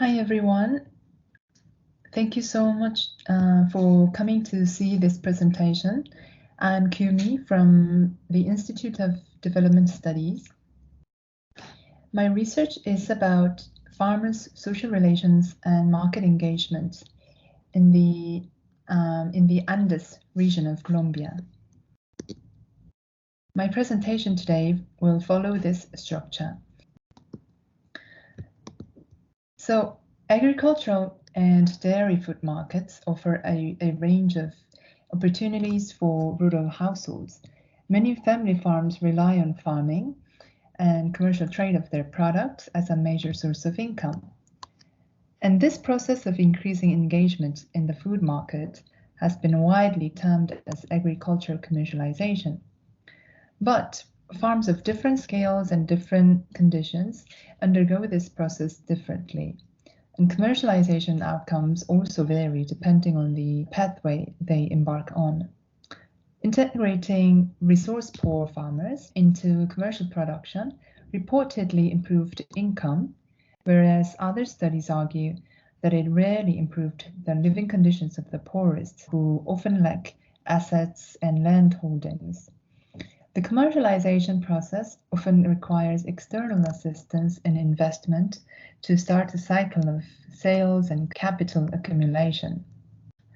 Hi, everyone. Thank you so much for coming to see this presentation. I'm Kyumi from the Institute of Development Studies. My research is about farmers' social relations and market engagement in the Andes region of Colombia. My presentation today will follow this structure. So, agricultural and dairy food markets offer a range of opportunities for rural households. Many family farms rely on farming and commercial trade of their products as a major source of income. And this process of increasing engagement in the food market has been widely termed as agricultural commercialization. But farms of different scales and different conditions undergo this process differently. And commercialization outcomes also vary depending on the pathway they embark on. Integrating resource-poor farmers into commercial production reportedly improved income, whereas other studies argue that it rarely improved the living conditions of the poorest, who often lack assets and land holdings. The commercialization process often requires external assistance and investment to start a cycle of sales and capital accumulation.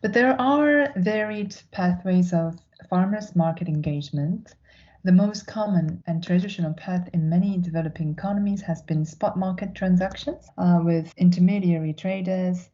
But there are varied pathways of farmers' market engagement. The most common and traditional path in many developing economies has been spot market transactions with intermediary traders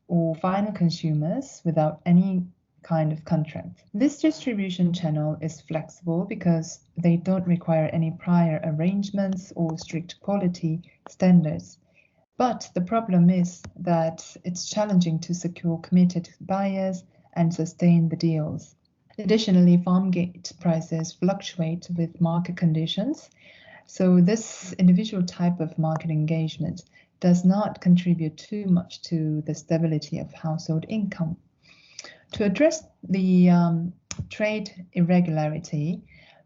or final consumers without any kind of contract. This distribution channel is flexible because they don't require any prior arrangements or strict quality standards. But the problem is that it's challenging to secure committed buyers and sustain the deals. Additionally, farm gate prices fluctuate with market conditions, so this individual type of market engagement does not contribute too much to the stability of household income. To address the trade irregularity,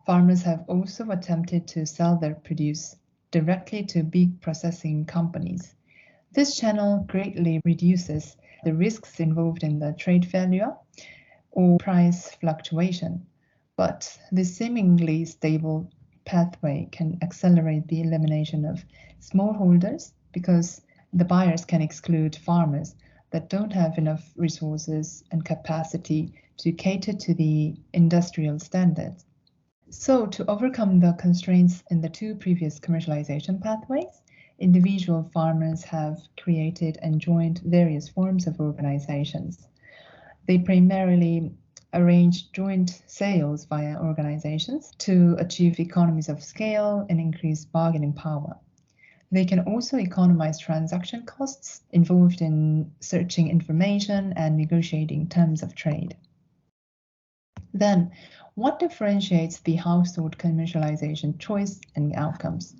farmers have also attempted to sell their produce directly to big processing companies. This channel greatly reduces the risks involved in the trade failure or price fluctuation, but this seemingly stable pathway can accelerate the elimination of smallholders because the buyers can exclude farmers that don't have enough resources and capacity to cater to the industrial standards. So, to overcome the constraints in the two previous commercialization pathways, individual farmers have created and joined various forms of organizations. They primarily arrange joint sales via organizations to achieve economies of scale and increase bargaining power. They can also economize transaction costs involved in searching information and negotiating terms of trade. Then, what differentiates the household commercialization choice and outcomes?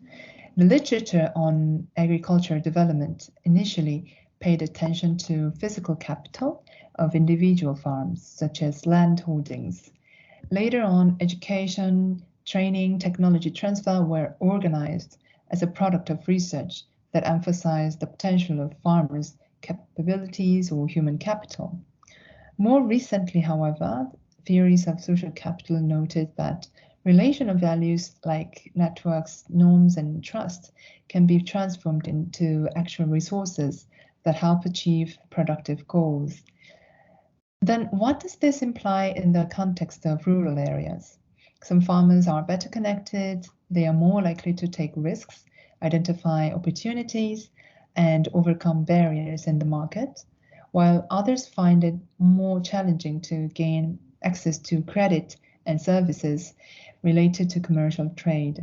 The literature on agricultural development initially paid attention to physical capital of individual farms, such as land holdings. Later on, education, training, technology transfer were organized as a product of research that emphasized the potential of farmers' capabilities or human capital. More recently, however, theories of social capital noted that relational values like networks, norms, and trust can be transformed into actual resources that help achieve productive goals. Then, what does this imply in the context of rural areas? Some farmers are better connected, they are more likely to take risks, identify opportunities, and overcome barriers in the market, while others find it more challenging to gain access to credit and services related to commercial trade.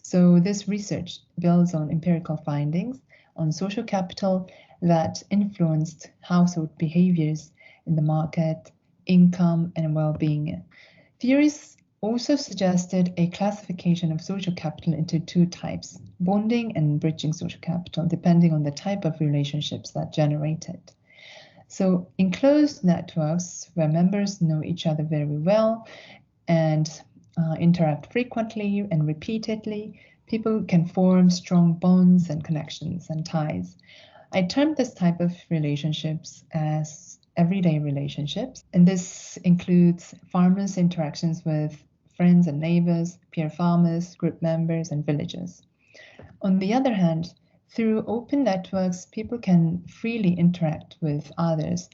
So this research builds on empirical findings on social capital that influenced household behaviors in the market, income, and well-being. Theories also suggested a classification of social capital into two types, bonding and bridging social capital, depending on the type of relationships that generate it. So in closed networks where members know each other very well and interact frequently and repeatedly, people can form strong bonds and connections and ties. I termed this type of relationships as everyday relationships, and this includes farmers' interactions with friends and neighbors, peer farmers, group members, and villagers. On the other hand, through open networks, people can freely interact with others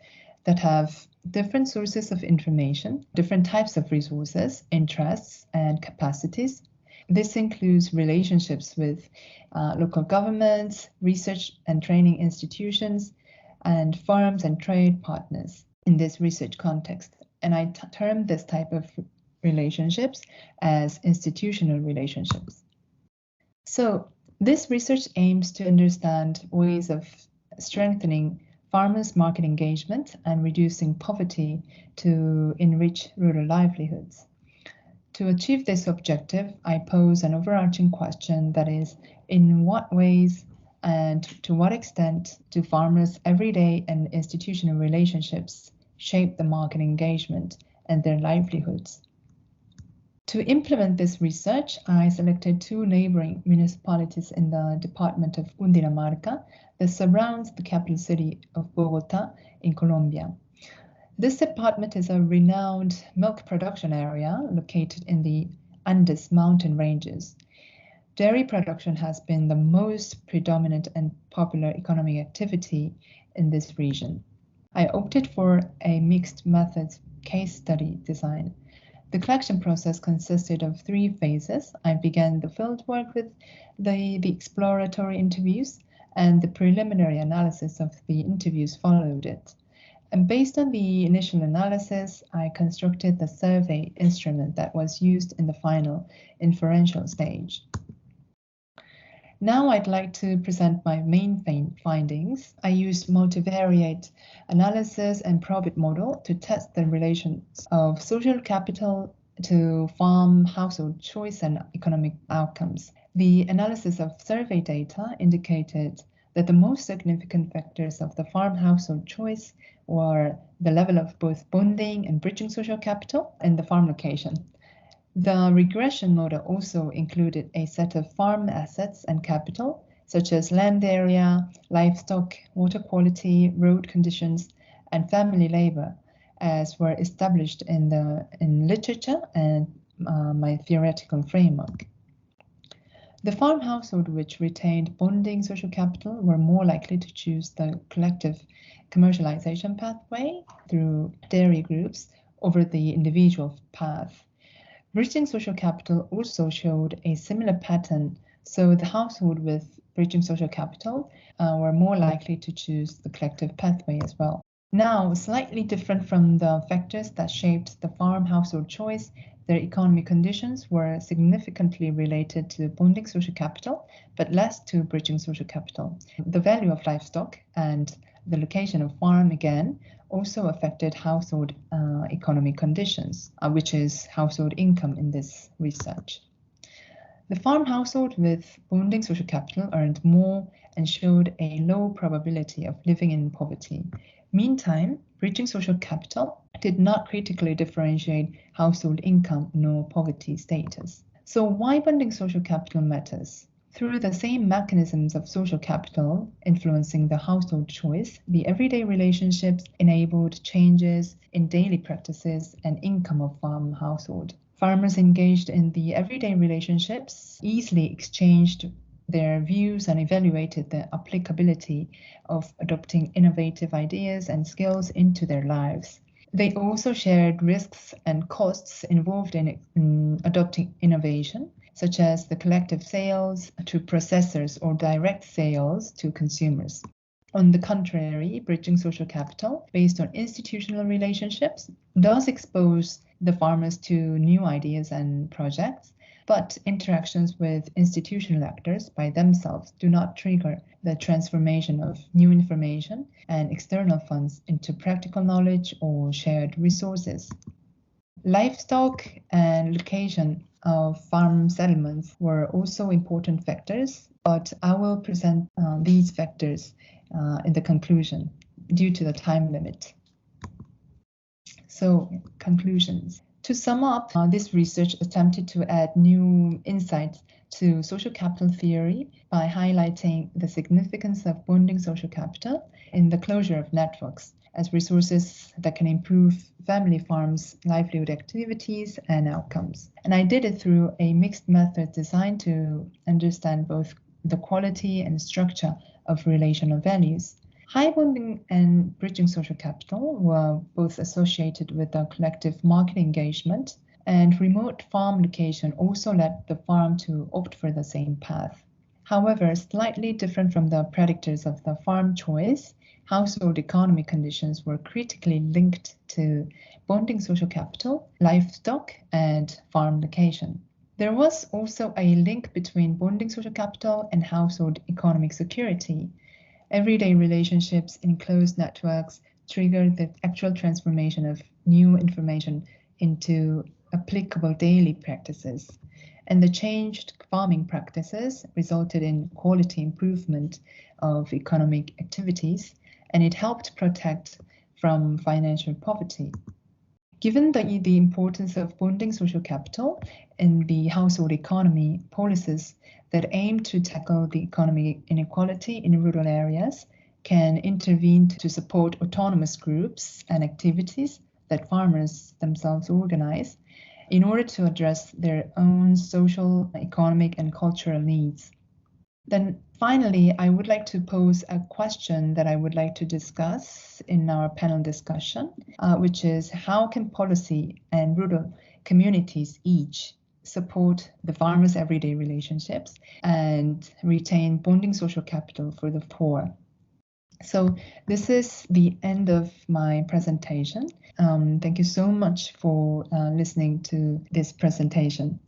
that have different sources of information, different types of resources, interests, and capacities. This includes relationships with local governments, research and training institutions, and firms and trade partners in this research context. And I term this type of relationships as institutional relationships. So this research aims to understand ways of strengthening farmers' market engagement and reducing poverty to enrich rural livelihoods. To achieve this objective, I pose an overarching question that is, in what ways and to what extent do farmers' everyday and institutional relationships shape the market engagement and their livelihoods? To implement this research, I selected 2 neighboring municipalities in the department of Cundinamarca that surrounds the capital city of Bogota in Colombia. This department is a renowned milk production area located in the Andes mountain ranges. Dairy production has been the most predominant and popular economic activity in this region. I opted for a mixed methods case study design. The collection process consisted of 3 phases. I began the fieldwork with the exploratory interviews, and the preliminary analysis of the interviews followed it. And based on the initial analysis, I constructed the survey instrument that was used in the final inferential stage. Now I'd like to present my main findings. I used multivariate analysis and Probit model to test the relations of social capital to farm household choice and economic outcomes. The analysis of survey data indicated that the most significant factors of the farm household choice were the level of both bonding and bridging social capital and the farm location. The regression model also included a set of farm assets and capital, such as land area, livestock, water quality, road conditions, and family labor, as were established in literature and my theoretical framework. The farm household which retained bonding social capital were more likely to choose the collective commercialization pathway through dairy groups over the individual path. Bridging social capital also showed a similar pattern, so the household with bridging social capital were more likely to choose the collective pathway as well. Now, slightly different from the factors that shaped the farm household choice, their economic conditions were significantly related to bonding social capital, but less to bridging social capital. The value of livestock and the location of farm, again, also affected household economic conditions, which is household income in this research. The farm household with bonding social capital earned more and showed a low probability of living in poverty. Meantime, bridging social capital did not critically differentiate household income nor poverty status. So why bonding social capital matters? Through the same mechanisms of social capital influencing the household choice, the everyday relationships enabled changes in daily practices and income of farm household. Farmers engaged in the everyday relationships easily exchanged their views and evaluated the applicability of adopting innovative ideas and skills into their lives. They also shared risks and costs involved in adopting innovation, such as the collective sales to processors or direct sales to consumers. On the contrary, bridging social capital based on institutional relationships does expose the farmers to new ideas and projects, but interactions with institutional actors by themselves do not trigger the transformation of new information and external funds into practical knowledge or shared resources. Livestock and location of farm settlements were also important factors, but I will present these factors in the conclusion due to the time limit. So, conclusions. To sum up, this research attempted to add new insights to social capital theory by highlighting the significance of bonding social capital in the closure of networks as resources that can improve family farms' livelihood activities and outcomes. And I did it through a mixed method designed to understand both the quality and structure of relational values. High bonding and bridging social capital were both associated with a collective market engagement, and remote farm location also led the farm to opt for the same path. However, slightly different from the predictors of the farm choice, household economic conditions were critically linked to bonding social capital, livestock, and farm location. There was also a link between bonding social capital and household economic security. Everyday relationships in closed networks trigger the actual transformation of new information into applicable daily practices. And the changed farming practices resulted in quality improvement of economic activities, and it helped protect from financial poverty. Given the importance of bonding social capital in the household economy, policies that aim to tackle the economic inequality in rural areas can intervene to support autonomous groups and activities that farmers themselves organize in order to address their own social, economic, and cultural needs. Then finally, I would like to pose a question that I would like to discuss in our panel discussion, which is how can policy and rural communities each support the farmers' everyday relationships and retain bonding social capital for the poor? So this is the end of my presentation. Thank you so much for listening to this presentation.